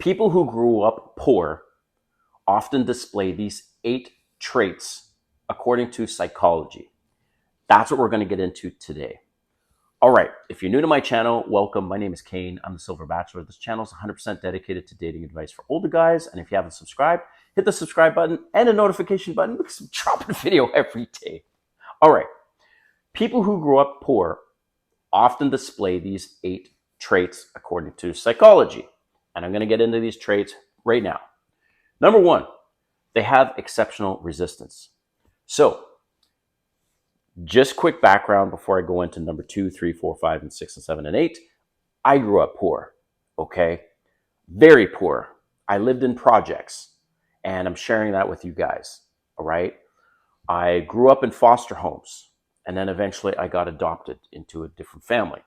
People who grew up poor often display these 8 traits according to psychology. That's what we're going to get into today. All right, if you're new to my channel, welcome. My name is Kane. I'm the Silver Bachelor. This channel is 100% dedicated to dating advice for older guys. And if you haven't subscribed, hit the subscribe button and a notification button because I'm dropping a video every day. All right, people who grew up poor often display these 8 traits according to psychology. And I'm going to get into these traits right now. Number 1, they have exceptional resistance. So, just quick background before I go into number 2, 3, 4, 5, and 6, and 7, and 8. I grew up poor, okay? Very poor. I lived in projects, and I'm sharing that with you guys, all right? I grew up in foster homes, and then eventually I got adopted into a different family.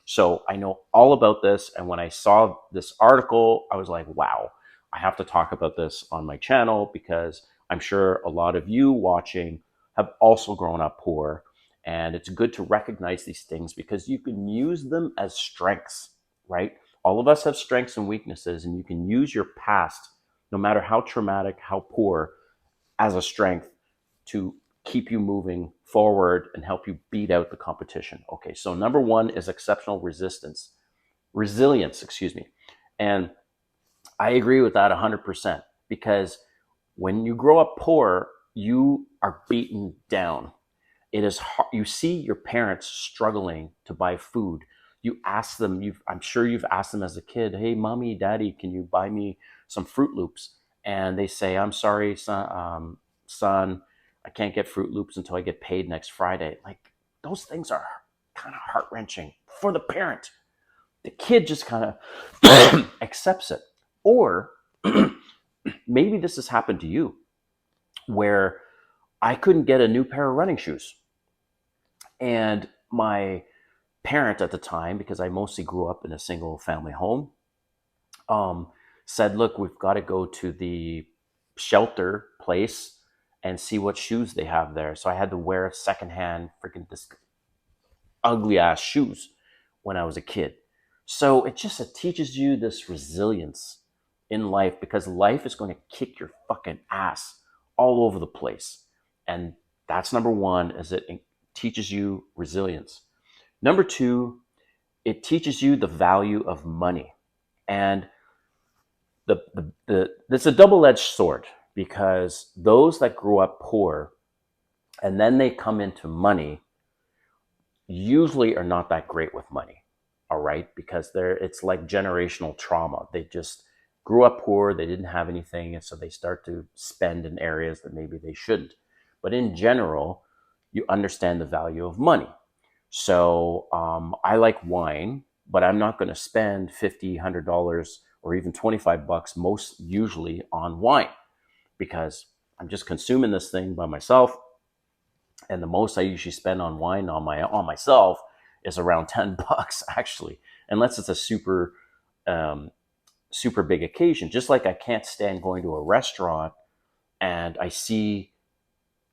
So I know all about this, and when I saw this article, I was like, wow, I have to talk about this on my channel because I'm sure a lot of you watching have also grown up poor, and it's good to recognize these things because you can use them as strengths, right? All of us have strengths and weaknesses, and you can use your past, no matter how traumatic, how poor, as a strength to keep you moving forward and help you beat out the competition. Okay, so number 1 is exceptional resilience, and I agree with that 100% because when you grow up poor, you are beaten down. It is hard. You see your parents struggling to buy food. You ask them, I'm sure you've asked them as a kid, hey, mommy, daddy, can you buy me some Fruit Loops? And they say, I'm sorry, son, I can't get Fruit Loops until I get paid next Friday. Like, those things are kind of heart-wrenching for the parent. The kid just kind of accepts it. Or maybe this has happened to you, where I couldn't get a new pair of running shoes. And my parent at the time, because I mostly grew up in a single family home, said, look, we've got to go to the shelter place and see what shoes they have there. So I had to wear secondhand freaking this ugly ass shoes when I was a kid. So it teaches you this resilience in life because life is going to kick your fucking ass all over the place. And that's number 1, is it teaches you resilience. Number 2, it teaches you the value of money. And it's a double-edged sword because those that grew up poor and then they come into money usually are not that great with money, all right? Because it's like generational trauma. They just grew up poor, they didn't have anything, and so they start to spend in areas that maybe they shouldn't. But in general, you understand the value of money. So I like wine, but I'm not going to spend $50, $100, or even $25 most usually on wine because I'm just consuming this thing by myself. And the most I usually spend on wine on myself is around $10 actually, unless it's a super big occasion. Just like I can't stand going to a restaurant and I see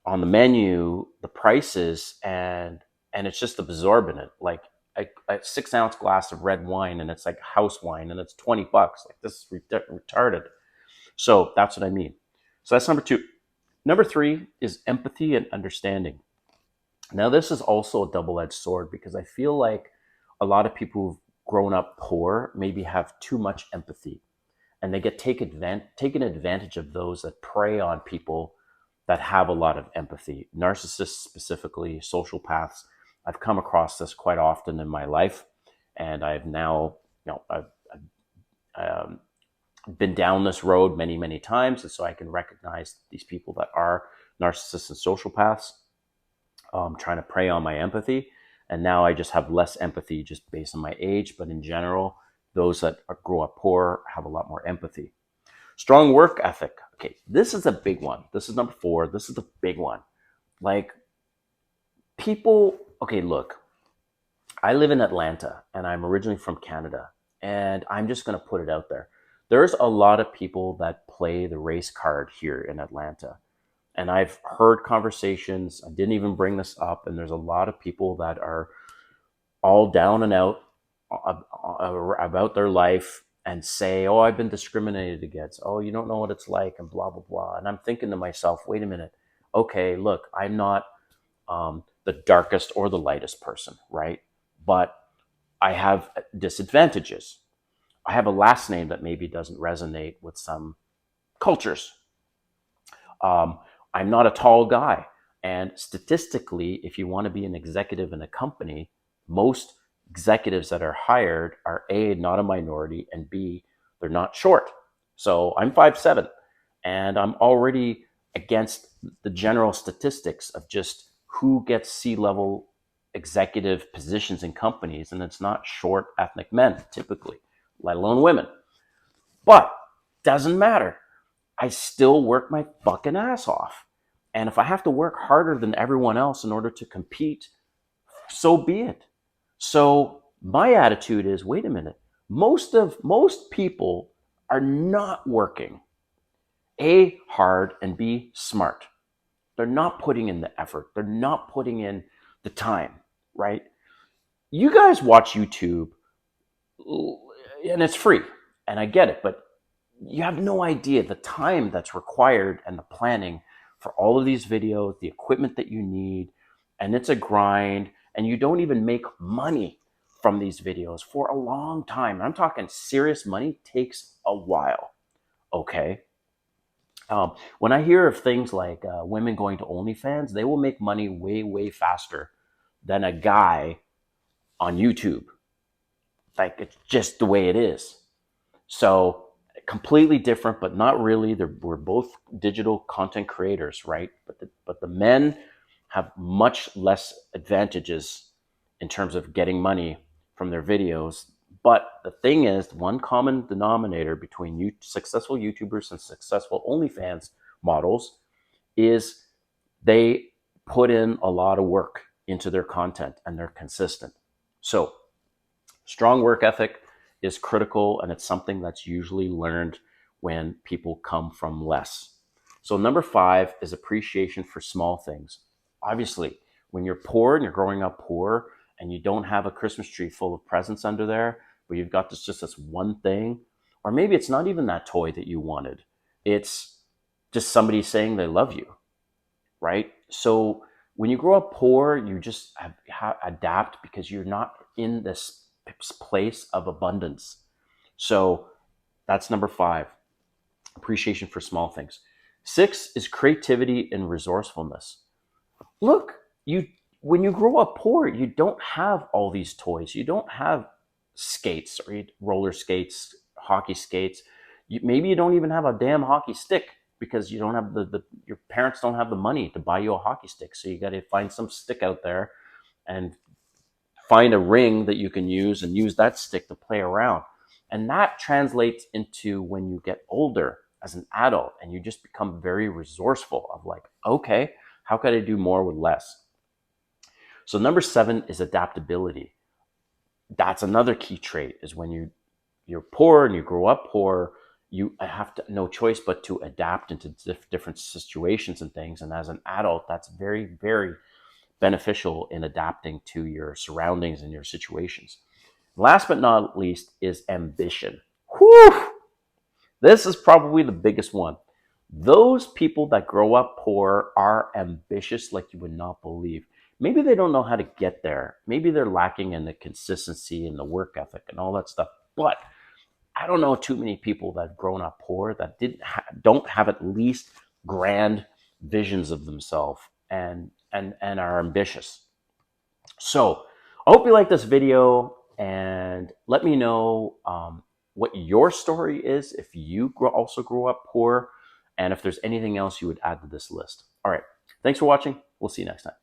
on the menu the prices and it's just absorbent. Like a 6-ounce glass of red wine and it's like house wine and it's $20. Like, this is retarded. So that's what I mean. So that's number 2. Number 3 is empathy and understanding. Now, this is also a double-edged sword because I feel like a lot of people who've grown up poor maybe have too much empathy and they get taken advantage of those that prey on people that have a lot of empathy. Narcissists specifically, sociopaths. I've come across this quite often in my life, and I've now, I've been down this road many, many times, and so I can recognize these people that are narcissists and sociopaths trying to prey on my empathy. And now I just have less empathy just based on my age, but in general, those that grow up poor have a lot more empathy. Strong work ethic. Okay, this is a big one. This is number 4. This is the big one. Like, people, okay, look, I live in Atlanta and I'm originally from Canada, and I'm just going to put it out there. There's a lot of people that play the race card here in Atlanta. And I've heard conversations, I didn't even bring this up, and there's a lot of people that are all down and out about their life, and say, oh, I've been discriminated against. Oh, you don't know what it's like, and blah, blah, blah. And I'm thinking to myself, wait a minute. Okay, look, I'm not the darkest or the lightest person, right? But I have disadvantages. I have a last name that maybe doesn't resonate with some cultures. Um, I'm not a tall guy. And statistically, if you want to be an executive in a company, most executives that are hired are A, not a minority, and B, they're not short. So I'm 5'7", and I'm already against the general statistics of just who gets C-level executive positions in companies, and it's not short ethnic men typically, let alone women. But doesn't matter. I still work my fucking ass off. And if I have to work harder than everyone else in order to compete, so be it. So my attitude is, wait a minute. Most people are not working A, hard, and B, smart. They're not putting in the effort. They're not putting in the time, right? You guys watch YouTube and it's free, and I get it, but you have no idea the time that's required and the planning for all of these videos, the equipment that you need, and it's a grind, and you don't even make money from these videos for a long time. I'm talking serious money takes a while, okay? When I hear of things like women going to OnlyFans, they will make money way, way faster than a guy on YouTube. Like, it's just the way it is. So completely different, but not really. We're both digital content creators, right? But the men have much less advantages in terms of getting money from their videos. But the thing is, one common denominator between successful YouTubers and successful OnlyFans models is they put in a lot of work into their content and they're consistent. So strong work ethic is critical, and it's something that's usually learned when people come from less. So number 5 is appreciation for small things. Obviously, when you're poor and you're growing up poor and you don't have a Christmas tree full of presents under there, but you've got this one thing, or maybe it's not even that toy that you wanted. It's just somebody saying they love you, right? So when you grow up poor, you just adapt because you're not in this place of abundance. So that's number 5, appreciation for small things. 6 is creativity and resourcefulness. Look, when you grow up poor, you don't have all these toys. You don't have skates or roller skates, hockey skates. Maybe you don't even have a damn hockey stick because you don't have your parents don't have the money to buy you a hockey stick. So you got to find some stick out there and find a ring that you can use and use that stick to play around. And that translates into when you get older as an adult and you just become very resourceful of like, okay, how could I do more with less? So number 7 is adaptability. That's another key trait, is when you're poor and you grow up poor, you have no choice but to adapt into different situations and things. And as an adult, that's very, very beneficial in adapting to your surroundings and your situations. Last but not least is ambition. Whew! This is probably the biggest one. Those people that grow up poor are ambitious like you would not believe. Maybe they don't know how to get there. Maybe they're lacking in the consistency and the work ethic and all that stuff. But I don't know too many people that have grown up poor that don't have at least grand visions of themselves and are ambitious. So I hope you like this video, and let me know what your story is if you also grew up poor, and if there's anything else you would add to this list. All right. Thanks for watching. We'll see you next time.